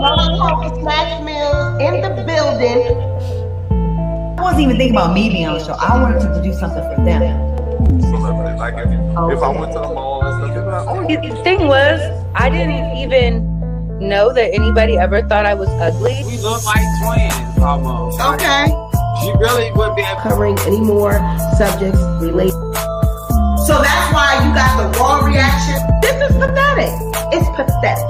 non-alcoholic snacks meals in the building. I wasn't even thinking about me being on the show. I wanted to do something for them. Celebrity. Like if I went to the mall and stuff, they'd be like, oh, The thing was, I didn't even know that anybody ever thought I was ugly. we look like twins almost. Okay. She really would be able Covering any more subjects related. So that's why you got the raw reaction. This is pathetic. It's pathetic.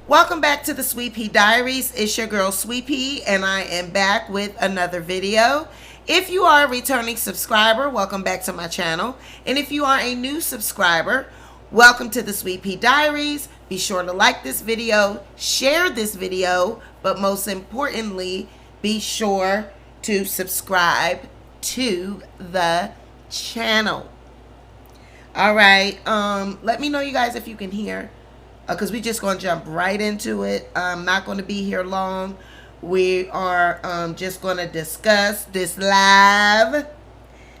Welcome back to the Sweet Pea Diaries. It's your girl Sweet Pea, and I am back with another video. If you are a returning subscriber, welcome back to my channel. And if you are a new subscriber, welcome to the Sweet Pea Diaries. Be sure to like this video, share this video, but most importantly, be sure to subscribe to the channel. All right, let me know, you guys, if you can hear. Because we're just going to jump right into it. I'm not going to be here long. We are just going to discuss this live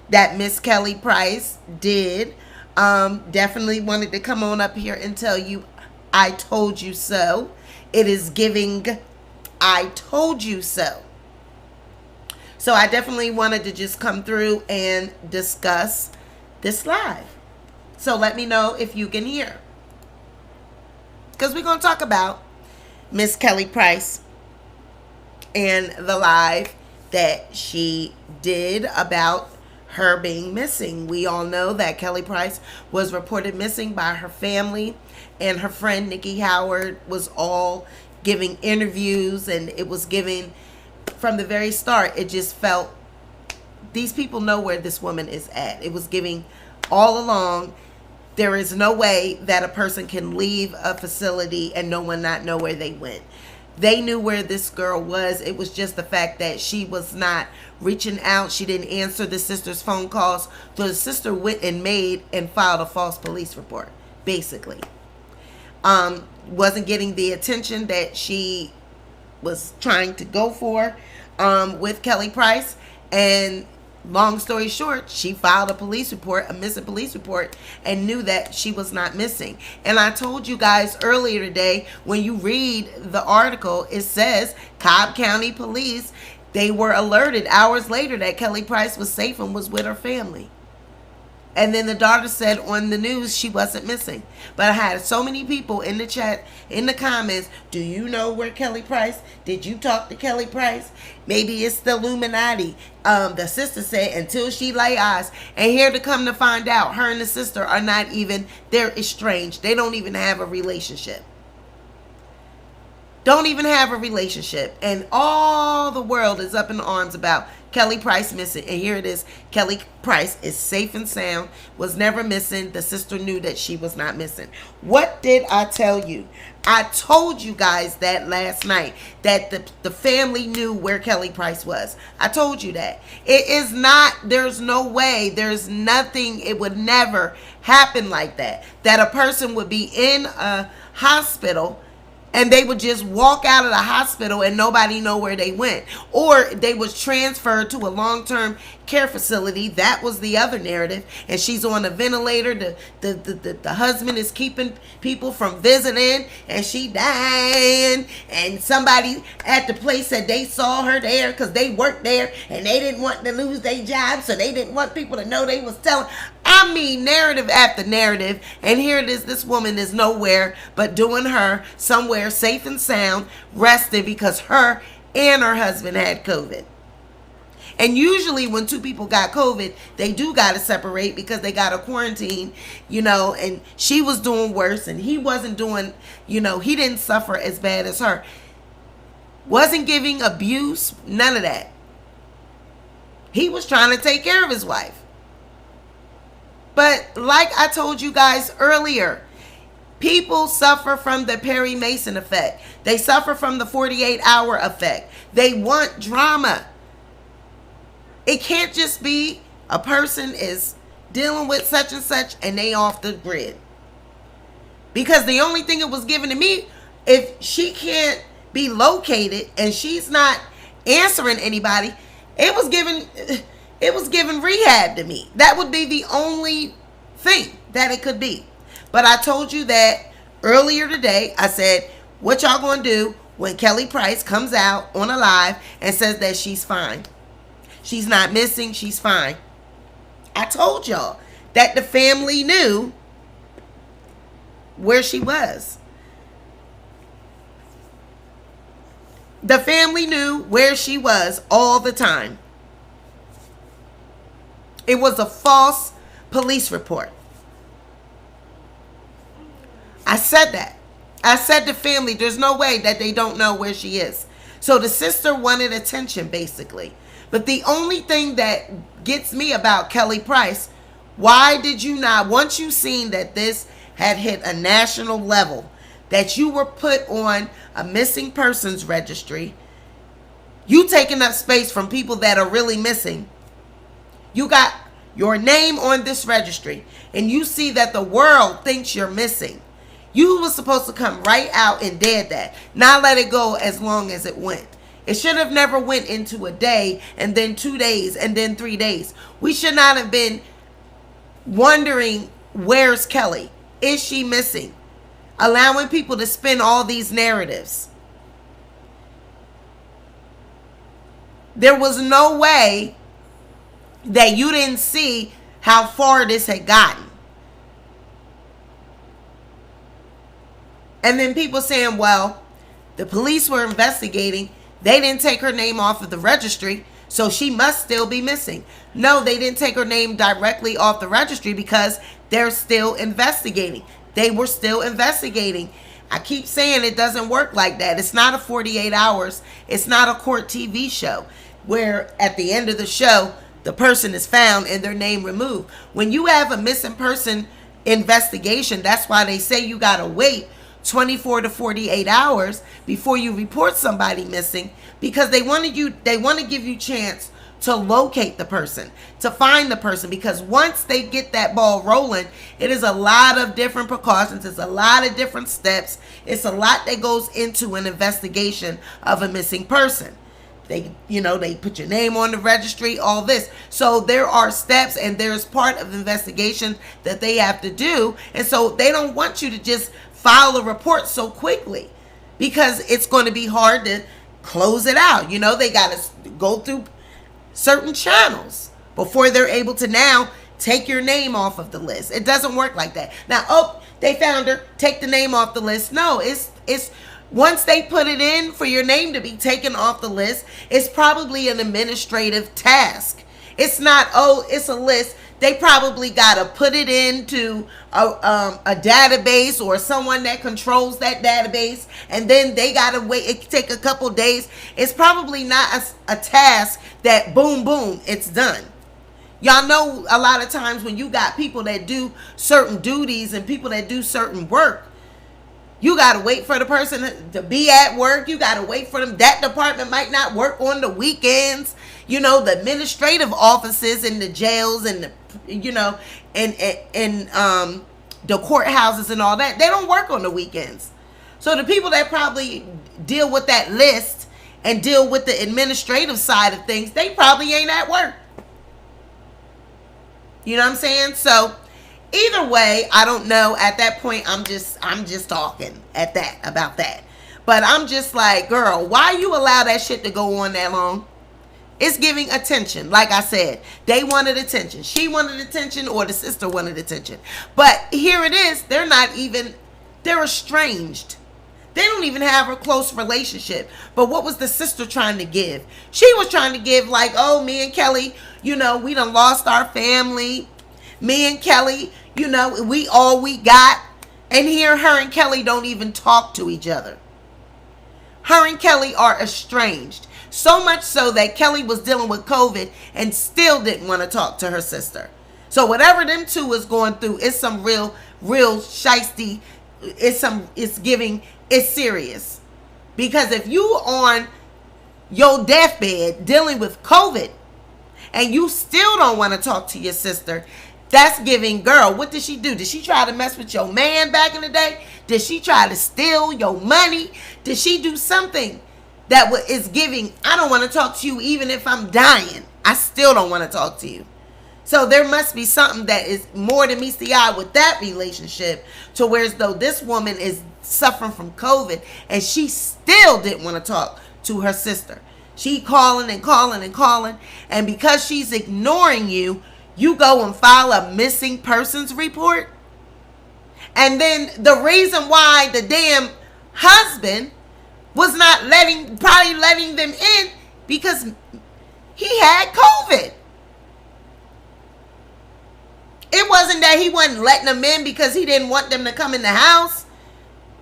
that Miss Kelly Price did. Definitely wanted to come on up here and tell you, I told you so. It is giving, I told you so. So I definitely wanted to just come through and discuss this live. So let me know if you can hear. Because we're going to talk about Miss Kelly Price and the live that she did about her being missing. We all know that Kelly Price was reported missing by her family, and her friend Nikki Howard was all giving interviews, and it was giving, from the very start, it just felt, these people know where this woman is at. It was giving all along, there is no way that a person can leave a facility and no one not know where they went. They knew where this girl was. It was just the fact that she was not reaching out. She didn't answer the sister's phone calls. So the sister went and made and filed a false police report, basically. Wasn't getting the attention that she was trying to go for with Kelly Price. And long story short, she filed a police report, a missing police report, and knew that she was not missing. And I told you guys earlier today, when you read the article, it says Cobb County Police, they were alerted hours later that Kelly Price was safe and was with her family. And then the daughter said on the news she wasn't missing. But I had so many people in the chat, in the comments, do you know where Kelly Price? Did you talk to Kelly Price? Maybe it's the Illuminati. The sister said until she lay eyes. And here to come to find out, her and the sister are not even, they're estranged. They don't even have a relationship. Don't even have a relationship. And all the world is up in arms about Kelly Price missing. And here it is. Kelly Price is safe and sound, was never missing. The sister knew that she was not missing. What did I tell you? I told you guys that last night, that the family knew where Kelly Price was. I told you that. It is not, there's no way, there's nothing, it would never happen like that. That a person would be in a hospital and they would just walk out of the hospital and nobody know where they went. Or they was transferred to a long-term care facility. That was the other narrative. And she's on a ventilator. The husband is keeping people from visiting. And she dying. And somebody at the place said they saw her there because they worked there. And they didn't want to lose their job. So they didn't want people to know they was telling. I mean, narrative after narrative. And here it is. This woman is nowhere but doing her somewhere safe and sound, resting, because her and her husband had COVID. And usually when two people got COVID, they do got to separate because they got to quarantine, you know, and she was doing worse and he wasn't doing, you know, he didn't suffer as bad as her. Wasn't giving abuse, none of that. He was trying to take care of his wife. But like I told you guys earlier, people suffer from the Perry Mason effect. They suffer from the 48-hour effect. They want drama. It can't just be a person is dealing with such and such, and they off the grid. Because the only thing it was given to me, if she can't be located and she's not answering anybody, it was given rehab to me. That would be the only thing that it could be. But I told you that earlier today. I said, what y'all gonna do when Kelly Price comes out on a live and says that she's fine? She's not missing, she's fine. I told y'all that the family knew where she was. The family knew where she was all the time. It was a false police report. I said that. I said to family, there's no way that they don't know where she is. So the sister wanted attention, basically. But the only thing that gets me about Kelly Price, why did you not, once you seen that this had hit a national level, that you were put on a missing persons registry, you taking up space from people that are really missing, you got your name on this registry, and you see that the world thinks you're missing, you was supposed to come right out and did that, not let it go as long as it went. It should have never went into a day, and then 2 days, and then 3 days. We should not have been wondering, where's Kelly? Is she missing? Allowing people to spin all these narratives. There was no way that you didn't see how far this had gotten. And then people saying, well, the police were investigating. They didn't take her name off of the registry, so she must still be missing. No, they didn't take her name directly off the registry because they're still investigating. They were still investigating. I keep saying it doesn't work like that. It's not a 48 hours. It's not a court TV show where at the end of the show, the person is found and their name removed. When you have a missing person investigation, that's why they say you got to wait 24 to 48 hours before you report somebody missing, because they want to give you chance to locate the person, to find the person, because once they get that ball rolling, it is a lot of different precautions, it's a lot of different steps, it's a lot that goes into an investigation of a missing person. They put your name on the registry, all this. So there are steps and there's part of the investigation that they have to do. And so they don't want you to just file a report so quickly, because it's going to be hard to close it out. They got to go through certain channels before they're able to now take your name off of the list. It doesn't work like that. Now, they found her, take the name off the list. No, it's once they put it in for your name to be taken off the list, it's probably an administrative task. It's not, it's a list. They probably got to put it into a database or someone that controls that database, and then they got to wait. It take a couple days. It's probably not a task that boom, boom, it's done. Y'all know a lot of times when you got people that do certain duties and people that do certain work, you got to wait for the person to be at work. You got to wait for them. That department might not work on the weekends. The administrative offices in the jails and the courthouses and all that, they don't work on the weekends. So the people that probably deal with that list and deal with the administrative side of things, they probably ain't at work. You know what I'm saying? So either way, I don't know. At that point, I'm just talking about that. But I'm just like, girl, why you allow that shit to go on that long? It's giving attention. Like I said, they wanted attention. She wanted attention, or the sister wanted attention. But here it is. They're estranged. They don't even have a close relationship. But what was the sister trying to give? She was trying to give like, oh, me and Kelly, we done lost our family. Me and Kelly, we all we got. And here her and Kelly don't even talk to each other. Her and Kelly are estranged. So much so that Kelly was dealing with COVID and still didn't want to talk to her sister. So whatever them two is going through, it's some real shiesty. It's serious. Because if you on your deathbed dealing with COVID and you still don't want to talk to your sister, That's giving, girl, what did she do? Did she try to mess with your man back in the day? Did she try to steal your money? Did she do something that is giving, I don't want to talk to you even if I'm dying? I still don't want to talk to you. So there must be something that is more than meets the eye with that relationship, to where as though this woman is suffering from COVID and she still didn't want to talk to her sister. She calling and calling and calling, and because she's ignoring you, you go and file a missing persons report. And then the reason why the damn husband was not probably letting them in, because he had COVID. It wasn't that he wasn't letting them in because he didn't want them to come in the house.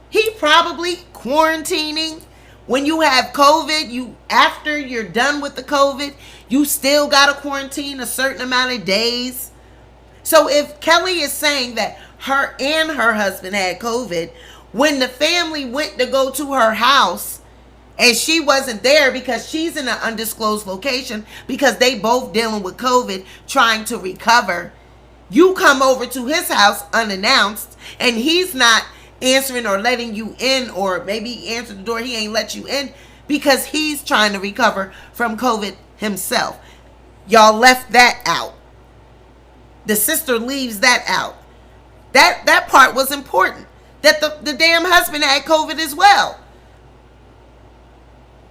He probably quarantining. When you have COVID, after you're done with the COVID, you still got to quarantine a certain amount of days. So if Kelly is saying that her and her husband had COVID, when the family went to go to her house and she wasn't there because she's in an undisclosed location because they both dealing with COVID, trying to recover, you come over to his house unannounced and he's not answering or letting you in, or maybe he answered the door, he ain't let you in because he's trying to recover from COVID himself. Y'all left that out. The sister leaves that out. That part was important. That the damn husband had COVID as well.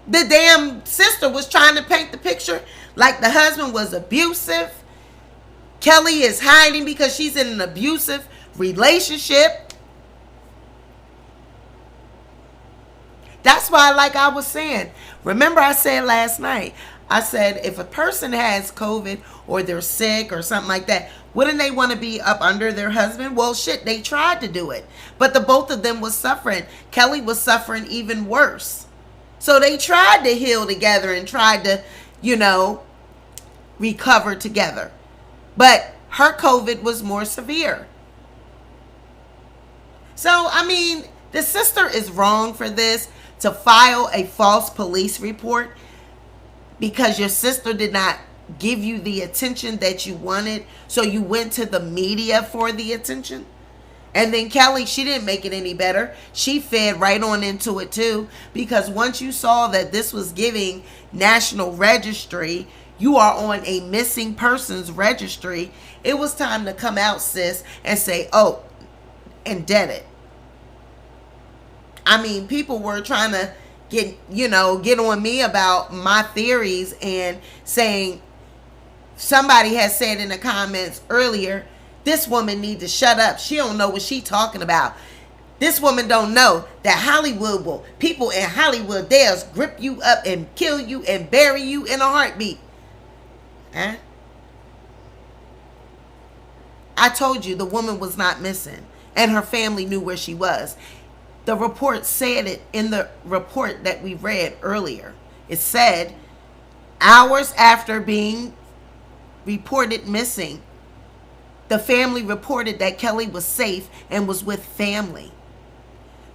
The damn sister was trying to paint the picture like the husband was abusive. Kelly is hiding because she's in an abusive relationship. That's why, like I was saying, remember I said last night, I said if a person has COVID or they're sick or something like that, wouldn't they want to be up under their husband? Well, shit, they tried to do it. But the both of them was suffering. Kelly was suffering even worse. So they tried to heal together and tried to, recover together. But her COVID was more severe. So, I mean, the sister is wrong for this, to file a false police report because your sister did not give you the attention that you wanted. So you went to the media for the attention. And then Kelly, she didn't make it any better. She fed right on into it too, because once you saw that this was giving national registry, you are on a missing persons registry, it was time to come out, sis, and say, oh, indebted. I mean, people were trying to get on me about my theories and saying, somebody has said in the comments earlier, this woman need to shut up. She don't know what she talking about. This woman don't know that people in Hollywood, they'll grip you up and kill you and bury you in a heartbeat. Huh? I told you the woman was not missing and her family knew where she was. The report said it in the report that we read earlier. It said, hours after being reported missing, the family reported that Kelly was safe and was with family.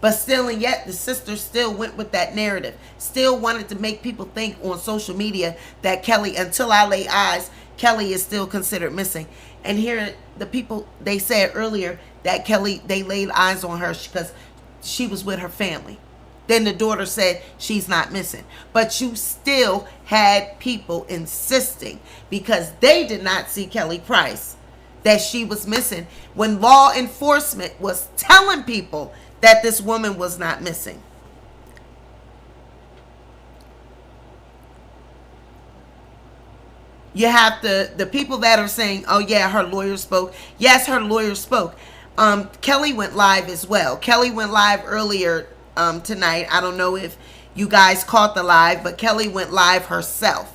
But still and yet, the sister still went with that narrative. Still wanted to make people think on social media that Kelly, until I lay eyes, Kelly is still considered missing. And here, the people, they said earlier that Kelly, they laid eyes on her because she was with her family. Then the daughter said she's not missing. But you still had people insisting, because they did not see Kelly Price, that she was missing, when law enforcement was telling people that this woman was not missing. You have the people that are saying, oh yeah, her lawyer spoke. Yes, her lawyer spoke. Kelly went live as well. Kelly went live earlier tonight. I don't know if you guys caught the live, but Kelly went live herself.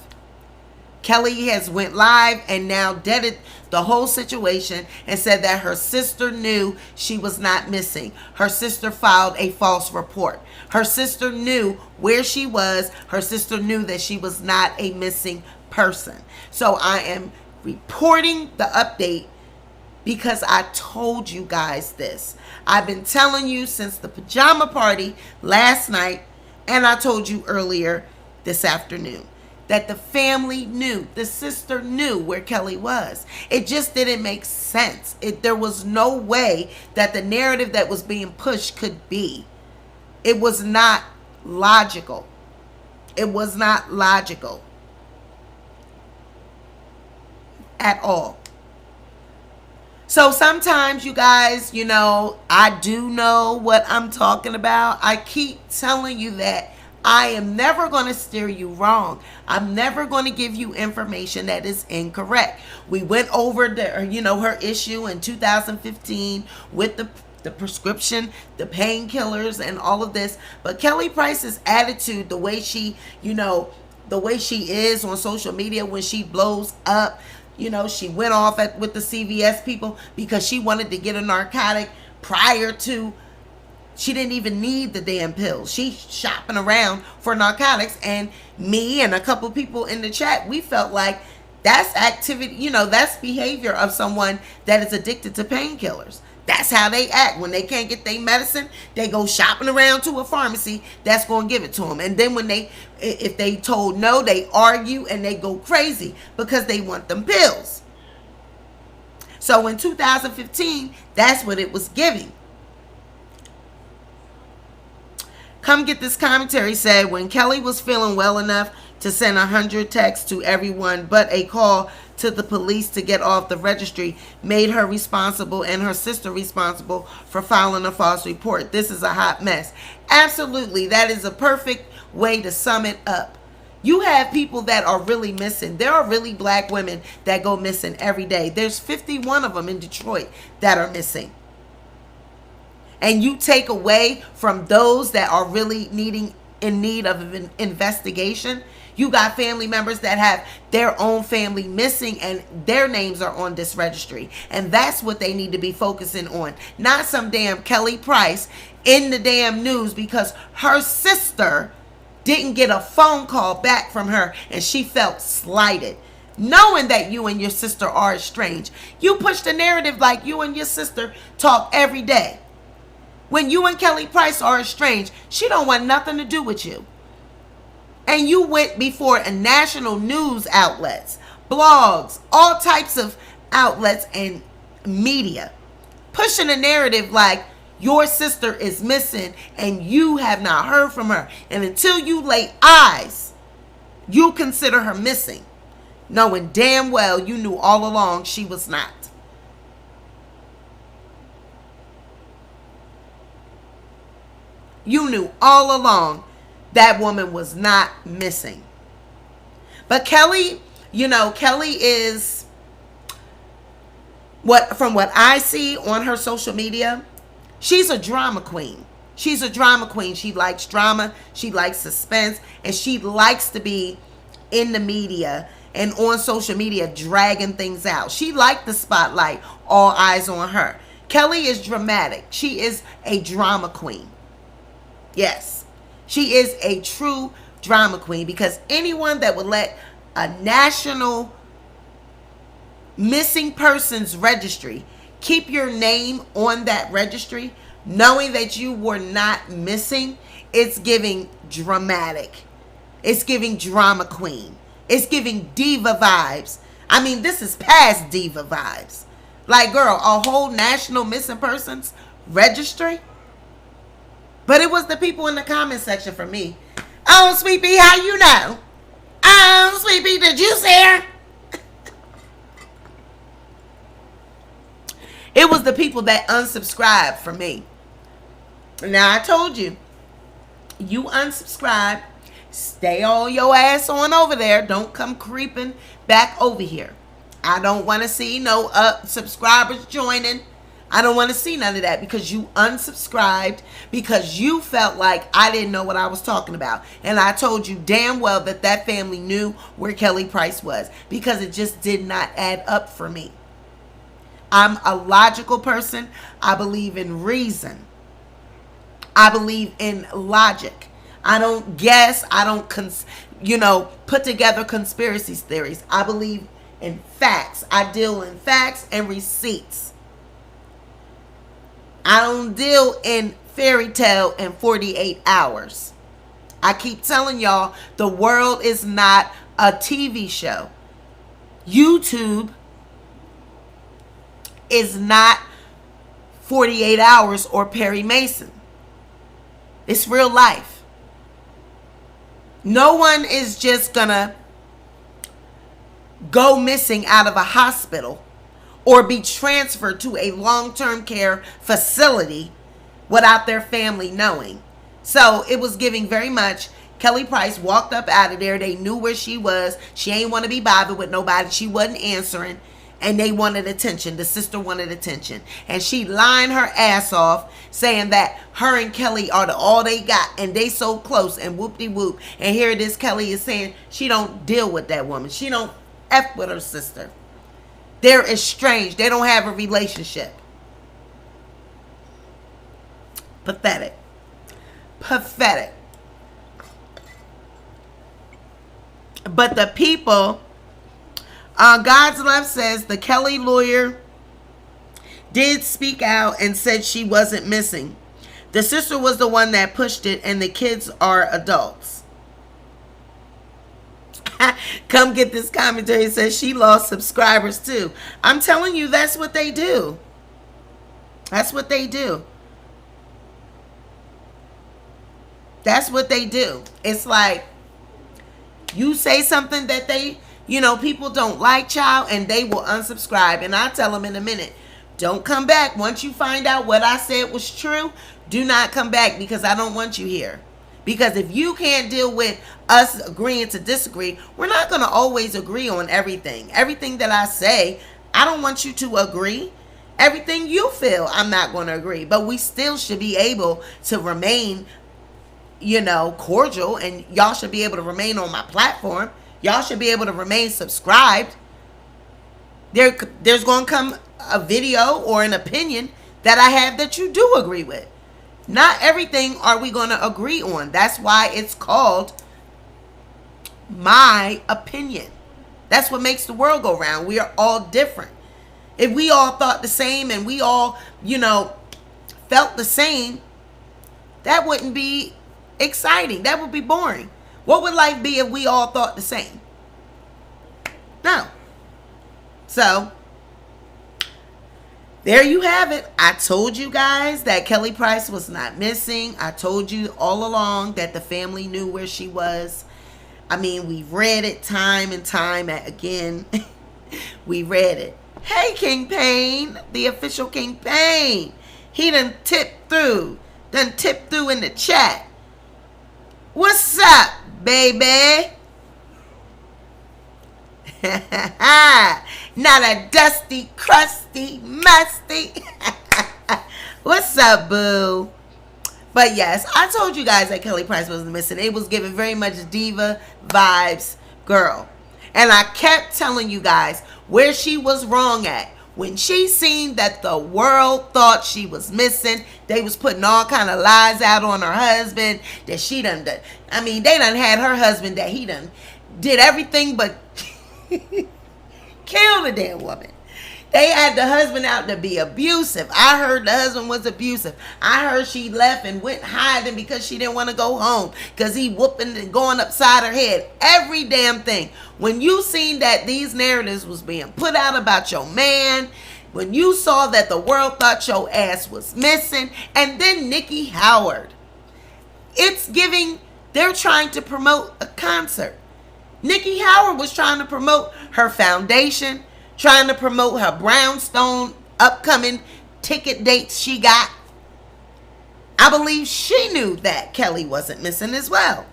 Kelly has went live and now deaded the whole situation and said that her sister knew she was not missing. Her sister filed a false report. Her sister knew where she was. Her sister knew that she was not a missing person. So I am reporting the update because I told you guys this. I've been telling you since the pajama party last night, and I told you earlier this afternoon that the family knew, the sister knew where Kelly was. It just didn't make sense. There was no way that the narrative that was being pushed could be. It was not logical. It was not logical at all. So sometimes, you guys, I do know what I'm talking about. I keep telling you that I am never going to steer you wrong. I'm never going to give you information that is incorrect. We went over her issue in 2015 with the prescription, the painkillers, and all of this. But Kelly Price's attitude, the way she is on social media when she blows up, she went off with the CVS people because she wanted to get a narcotic prior to. She didn't even need the damn pills. She's shopping around for narcotics, and me and a couple people in the chat, we felt like that's activity, that's behavior of someone that is addicted to painkillers. That's how they act. When they can't get their medicine, they go shopping around to a pharmacy that's going to give it to them. And then if they told no, they argue and they go crazy because they want them pills. So in 2015, that's what it was giving. Come Get This Commentary said, when Kelly was feeling well enough to send 100 texts to everyone, but a call to the police to get off the registry made her responsible and her sister responsible for filing a false report. This is a hot mess. Absolutely. That is a perfect way to sum it up. You have people that are really missing. There are really black women that go missing every day. There's 51 of them in Detroit that are missing. And you take away from those that are really in need of an investigation. You got family members that have their own family missing and their names are on this registry. And that's what they need to be focusing on. Not some damn Kelly Price in the damn news because her sister didn't get a phone call back from her and she felt slighted. Knowing that you and your sister are estranged. You push the narrative like you and your sister talk every day. When you and Kelly Price are estranged, she don't want nothing to do with you. And you went before a national news outlets, blogs, all types of outlets and media, pushing a narrative like your sister is missing and you have not heard from her. And until you lay eyes, you consider her missing, knowing damn well you knew all along she was not. You knew all along that woman was not missing. But Kelly, Kelly is, from what I see on her social media, she's a drama queen. She's a drama queen. She likes drama. She likes suspense. And she likes to be in the media and on social media dragging things out. She liked the spotlight, all eyes on her. Kelly is dramatic. She is a drama queen. Yes. She is a true drama queen because anyone that would let a national missing persons registry keep your name on that registry, knowing that you were not missing, it's giving dramatic. It's giving drama queen. It's giving diva vibes. I mean, this is past diva vibes. Like, girl, a whole national missing persons registry? But it was the people in the comment section for me. Oh, Sweet Pea, how you know? Oh, Sweet Pea, did you see her? It was the people that unsubscribed for me. Now, I told you, you unsubscribe, stay on your ass on over there. Don't come creeping back over here. I don't want to see no subscribers joining. I don't want to see none of that because you unsubscribed because you felt like I didn't know what I was talking about. And I told you damn well that family knew where Kelly Price was because it just did not add up for me. I'm a logical person. I believe in reason. I believe in logic. I don't guess. I don't, put together conspiracy theories. I believe in facts. I deal in facts and receipts. I don't deal in fairy tale in 48 hours. I keep telling y'all, the world is not a TV show. YouTube is not 48 Hours or Perry Mason. It's real life. No one is just gonna go missing out of a hospital or be transferred to a long-term care facility without their family knowing. So it was giving very much. Kelly Price walked up out of there. They knew where she was. She ain't want to be bothered with nobody. She wasn't answering. And they wanted attention. The sister wanted attention. And she lying her ass off saying that her and Kelly are all they got. And they so close and whoop-de-whoop. And here it is, Kelly is saying she don't deal with that woman. She don't F with her sister. They're estranged. They don't have a relationship. Pathetic. Pathetic. But the people, God's Love says the Kelly lawyer did speak out and said she wasn't missing. The sister was the one that pushed it, and the kids are adults. Come get this commentary. It says she lost subscribers too. I'm telling you, that's what they do. That's what they do. That's what they do. It's like you say something that they, people don't like, child, and they will unsubscribe. And I tell them in a minute, don't come back. Once you find out what I said was true, do not come back, because I don't want you here. Because if you can't deal with us agreeing to disagree, we're not going to always agree on everything. Everything that I say, I don't want you to agree. Everything you feel, I'm not going to agree. But we still should be able to remain, cordial. And y'all should be able to remain on my platform. Y'all should be able to remain subscribed. There's going to come a video or an opinion that I have that you do agree with. Not everything are we going to agree on. That's why it's called my opinion. That's what makes the world go round. We are all different. If we all thought the same and we all, felt the same, that wouldn't be exciting. That would be boring. What would life be if we all thought the same? No. So there you have it. I told you guys that Kelly Price was not missing. I told you all along that the family knew where she was. I mean, we've read it time and time again. We read it. Hey, King Payne, the official King Payne. He done tipped through in the chat. What's up, baby? Not a dusty, crusty, musty. What's up, boo? But yes, I told you guys that Kelly Price wasn't missing. It was giving very much diva vibes, girl. And I kept telling you guys where she was wrong at. When she seen that the world thought she was missing, they was putting all kind of lies out on her husband that she done. I mean, they done had her husband that he done did everything but kill the damn woman. They had the husband out to be abusive. I heard the husband was abusive. I heard she left and went hiding because she didn't want to go home because he whooping and going upside her head. Every damn thing. When you seen that these narratives was being put out about your man, when you saw that the world thought your ass was missing, and then Nikki Howard. It's giving, they're trying to promote a concert. Nikki Howard was trying to promote her foundation, trying to promote her brownstone upcoming ticket dates she got. I believe she knew that Kelly wasn't missing as well.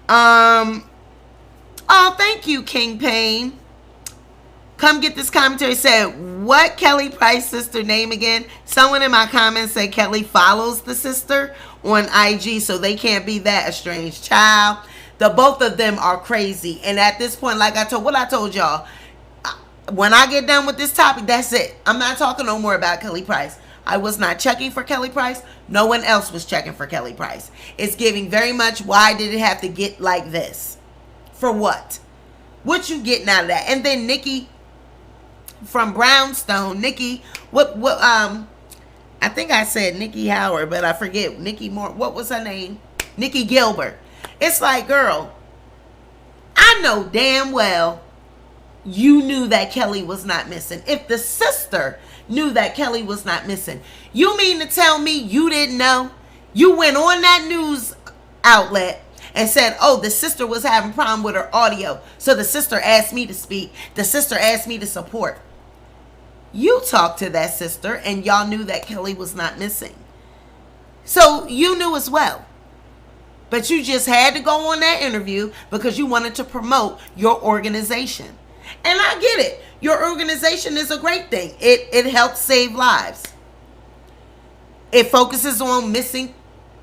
Oh, thank you, King Payne. Come get this commentary. Said, what Kelly Price sister name again? Someone in my comments said Kelly follows the sister on IG, so they can't be that estranged. Child, the both of them are crazy. And at this point, like I told y'all, when I get done with this topic, that's it. I'm not talking no more about Kelly Price. I was not checking for Kelly Price. No one else was checking for Kelly Price. It's giving very much, why did it have to get like this? For what? What you getting out of that? And then Nikki from Brownstone, Nikki, what I think I said Nikki Howard, but I forget. Nikki Moore. What was her name? Nikki Gilbert. It's like, girl, I know damn well you knew that Kelly was not missing. If the sister knew that Kelly was not missing, you mean to tell me you didn't know? You went on that news outlet and said, oh, the sister was having a problem with her audio, so the sister asked me to speak. The sister asked me to support. You talked to that sister and y'all knew that Kelly was not missing. So you knew as well. But you just had to go on that interview because you wanted to promote your organization. And I get it. Your organization is a great thing. It helps save lives. It focuses on missing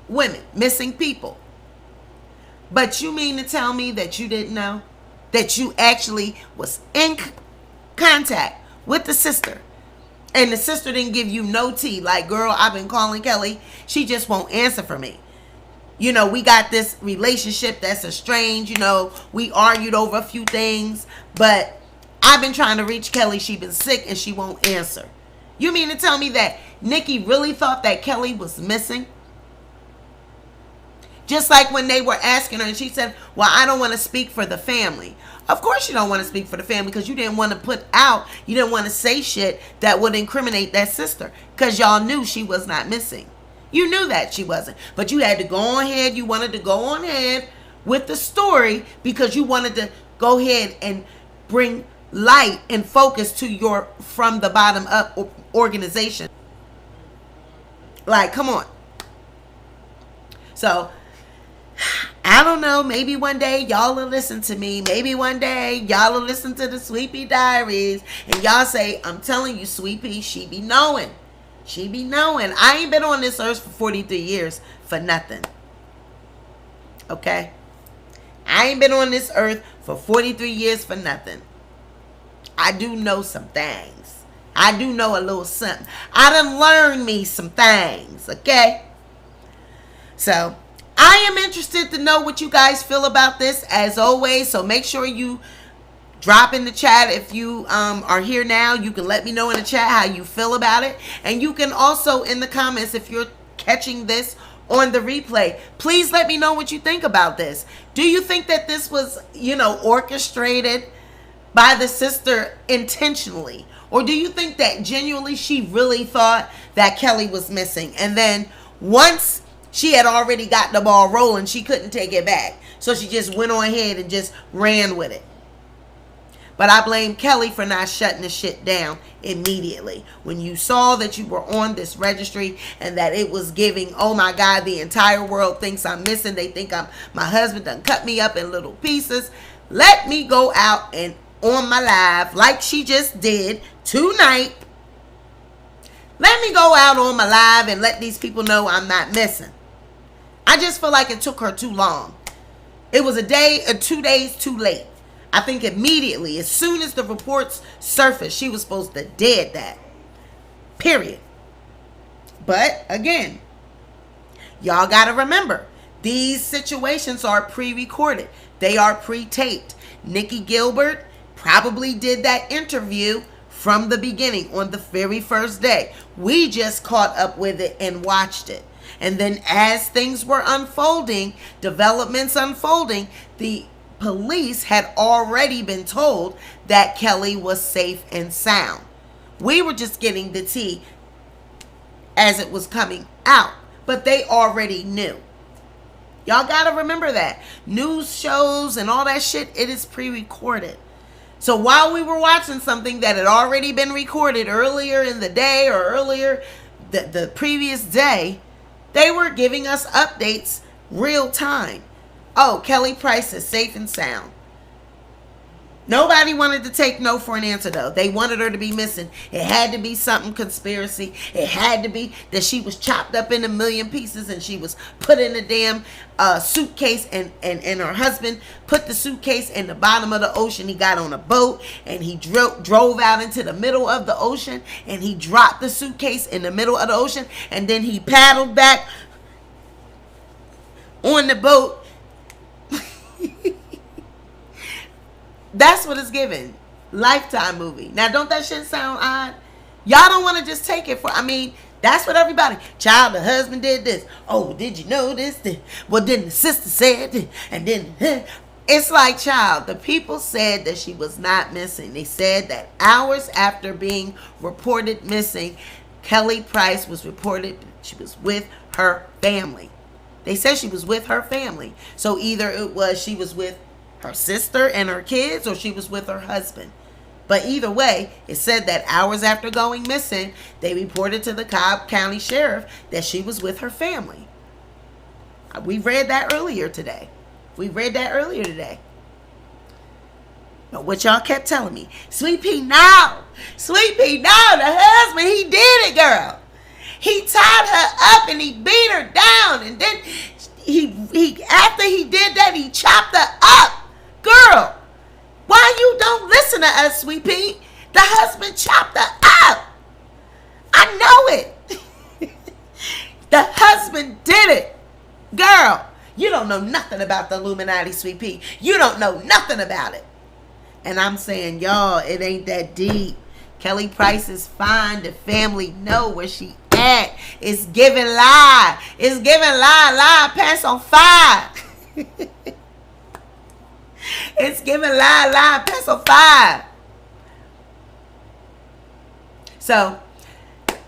women, missing people. But you mean to tell me that you didn't know? That you actually was in contact with the sister, and the sister didn't give you no tea? Like, girl, I've been calling Kelly. She just won't answer for me. You know, we got this relationship that's estranged. You know, we argued over a few things, but I've been trying to reach Kelly. She's been sick and she won't answer. You mean to tell me that Nikki really thought that Kelly was missing? Just like when they were asking her and she said, well, I don't want to speak for the family. Of course you don't want to speak for the family because you didn't want to you didn't want to say shit that would incriminate that sister because y'all knew she was not missing. You knew that she wasn't. But you had to go on ahead. You wanted to go on ahead with the story because you wanted to go ahead and bring light and focus to your from the bottom up organization. Like, come on. So, I don't know. Maybe one day y'all will listen to me. Maybe one day y'all will listen to the Sweet Pea Diaries and y'all say, I'm telling you, Sweet Pea, she be knowing. She be knowing. I ain't been on this earth for 43 years for nothing. Okay? I ain't been on this earth for 43 years for nothing. I do know some things. I do know a little something. I done learned me some things. Okay? So, I am interested to know what you guys feel about this as always. So make sure you drop in the chat. If you are here now, you can let me know in the chat how you feel about it. And you can also in the comments, if you're catching this on the replay, please let me know what you think about this. Do you think that this was, orchestrated by the sister intentionally? Or do you think that genuinely she really thought that Kelly was missing? And then once she had already got the ball rolling, she couldn't take it back. So she just went on ahead and just ran with it. But I blame Kelly for not shutting the shit down immediately. When you saw that you were on this registry and that it was giving, oh my God, the entire world thinks I'm missing. They think my husband done cut me up in little pieces. Let me go out and on my live like she just did tonight. Let me go out on my live and let these people know I'm not missing. I just feel like it took her too long. It was a day or 2 days too late. I think immediately, as soon as the reports surfaced, she was supposed to dead that. Period. But again, y'all got to remember, these situations are pre-recorded. They are pre-taped. Nikki Gilbert probably did that interview from the beginning on the very first day. We just caught up with it and watched it. And then as things were unfolding, developments unfolding, the police had already been told that Kelly was safe and sound. We were just getting the tea as it was coming out, but they already knew. Y'all got to remember that. News shows and all that shit, it is pre-recorded. So while we were watching something that had already been recorded earlier in the day or earlier the previous day, they were giving us updates real time. Oh, Kelly Price is safe and sound. Nobody wanted to take no for an answer, though. They wanted her to be missing. It had to be something conspiracy. It had to be that she was chopped up in a million pieces and she was put in a damn suitcase and her husband put the suitcase in the bottom of the ocean. He got on a boat and he drove out into the middle of the ocean and he dropped the suitcase in the middle of the ocean and then he paddled back on the boat. That's what it's given. Lifetime movie. Now, don't that shit sound odd? Y'all don't want to just take it for, That's what everybody, child, the husband did this. Oh, did you know this? Well, then the sister said this. And then, it's like, child, the people said that she was not missing. They said that hours after being reported missing, Kelly Price was reported she was with her family. They said she was with her family. So either it was she was with her sister and her kids, or she was with her husband. But either way, it said that hours after going missing, they reported to the Cobb County Sheriff that she was with her family. We read that earlier today. But what y'all kept telling me, Sweet Pea, no. Sweet Pea, no. The husband, he did it, girl. He tied her up and he beat her down. And then he after he did that, he chopped her up. Girl, why you don't listen to us, Sweet Pea? The husband chopped her up. I know it. The husband did it. Girl, you don't know nothing about the Illuminati, Sweet Pea. You don't know nothing about it. And I'm saying, y'all, it ain't that deep. Kelly Price is fine. The family know where she at. It's giving lie. It's giving lie, pants on fire. It's giving lie, pants on fire. So,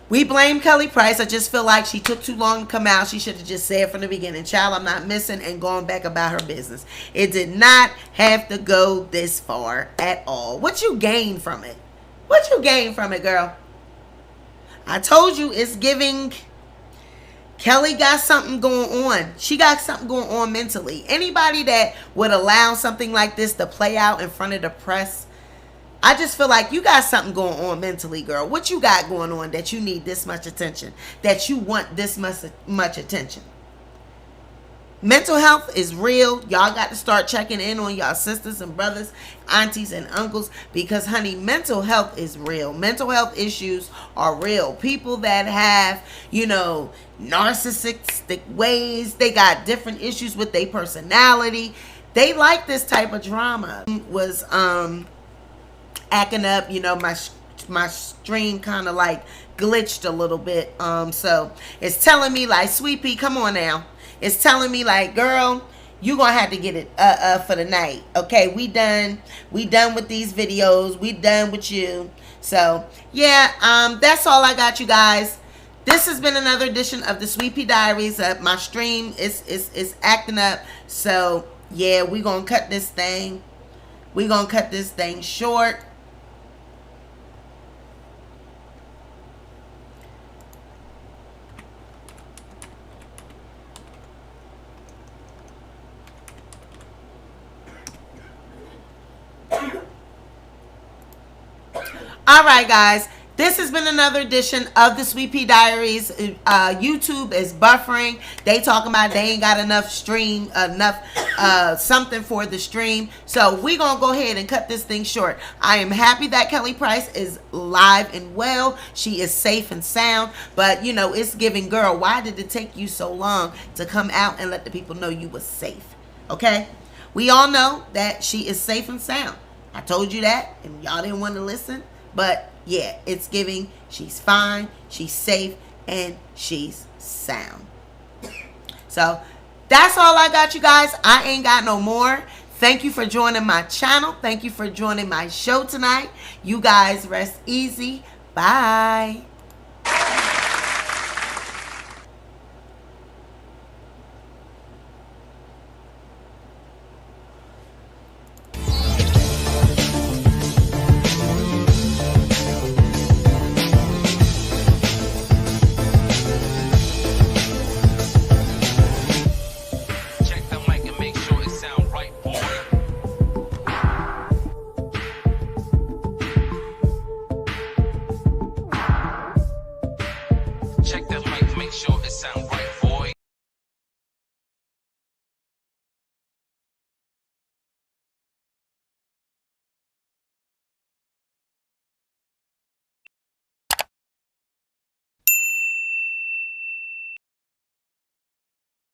we blame Kelly Price. I just feel like she took too long to come out. She should have just said from the beginning, child, I'm not missing, and gone back about her business. It did not have to go this far at all. What you gain from it? What you gain from it, girl? I told you it's giving. Kelly got something going on. She got something going on mentally. Anybody that would allow something like this to play out in front of the press, I just feel like you got something going on mentally, girl. What you got going on that you need this much attention? That you want this much attention? Mental health is real. Y'all got to start checking in on y'all sisters and brothers, aunties and uncles, because, honey, mental health is real. Mental health issues are real. People that have, narcissistic ways, they got different issues with their personality. They like this type of drama. Was acting up, my stream kind of like glitched a little bit. So it's telling me like, Sweet Pea, come on now. It's telling me like, girl, you gonna have to get it for the night. Okay, we done with these videos. We done with you. So yeah, that's all I got, you guys. This has been another edition of the Sweet Pea Diaries. My stream is acting up. So yeah, we gonna cut this thing. We gonna cut this thing short. All right, guys. This has been another edition of the Sweet Pea Diaries. YouTube is buffering. They talking about they ain't got enough something for the stream. So we gonna go ahead and cut this thing short. I am happy that Kelly Price is live and well. She is safe and sound. But it's giving, girl, why did it take you so long to come out and let the people know you was safe? Okay? We all know that she is safe and sound. I told you that, and y'all didn't want to listen. But yeah, it's giving. She's fine, she's safe, and she's sound. So that's all I got, you guys. I ain't got no more. Thank you for joining my channel. Thank you for joining my show tonight. You guys rest easy. Bye.